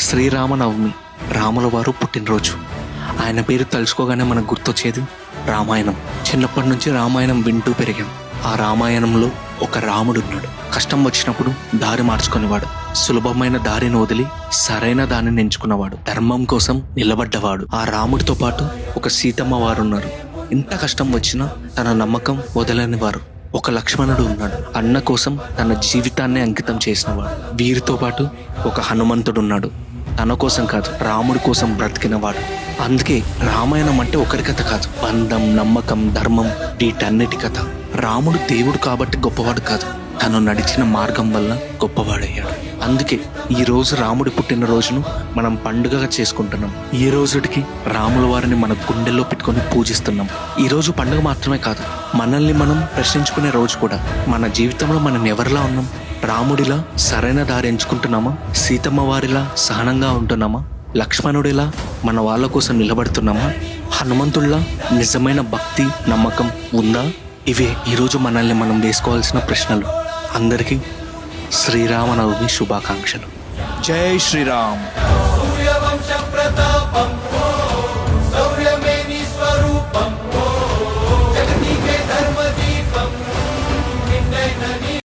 శ్రీరామనవమి రాముల వారు పుట్టినరోజు. ఆయన పేరు తలుచుకోగానే మనకు గుర్తొచ్చేది రామాయణం. చిన్నప్పటి నుంచి రామాయణం వింటూ పెరిగాం. ఆ రామాయణంలో ఒక రాముడు ఉన్నాడు. కష్టం వచ్చినప్పుడు దారి మార్చుకునేవాడు, సులభమైన దారిని వదిలి సరైన దానిని ఎంచుకున్నవాడు, ధర్మం కోసం నిలబడ్డవాడు. ఆ రాముడితో పాటు ఒక సీతమ్మ వారు ఉన్నారు. ఎంత కష్టం వచ్చినా తన నమ్మకం వదలని వారు. ఒక లక్ష్మణుడు ఉన్నాడు, అన్న కోసం తన జీవితాన్ని అంకితం చేసినవాడు. వీరితో పాటు ఒక హనుమంతుడు ఉన్నాడు, తన కోసం కాదు రాముడి కోసం బ్రతికినవాడు. అందుకే రామాయణం అంటే ఒకరి కథ కాదు, బంధం, నమ్మకం, ధర్మం, వీటన్నిటి కథ. రాముడు దేవుడు కాబట్టి గొప్పవాడు కాదు, తను నడిచిన మార్గం వల్ల గొప్పవాడయ్యాడు. అందుకే ఈ రోజు రాముడి పుట్టినరోజును మనం పండుగగా చేసుకుంటున్నాం. ఈ రోజుకి రాముల వారిని మన గుండెల్లో పెట్టుకొని పూజిస్తున్నాం. ఈ రోజు పండుగ మాత్రమే కాదు, మనల్ని మనం ప్రశ్నించుకునే రోజు కూడా. మన జీవితంలో మనం ఎవరిలా ఉన్నాం? రాముడిలా సరైన దారి ఎంచుకుంటున్నామా? సీతమ్మ వారిలా సహనంగా ఉంటున్నామా? లక్ష్మణుడిలా మన వాళ్ళ కోసం నిలబడుతున్నామా? హనుమంతుడిలా నిజమైన భక్తి, నమ్మకం ఉందా? ఇవే ఈరోజు మనల్ని మనం వేసుకోవాల్సిన ప్రశ్నలు. అందరికీ శ్రీరామనవమి శుభాకాంక్షలు. జై శ్రీరామ్.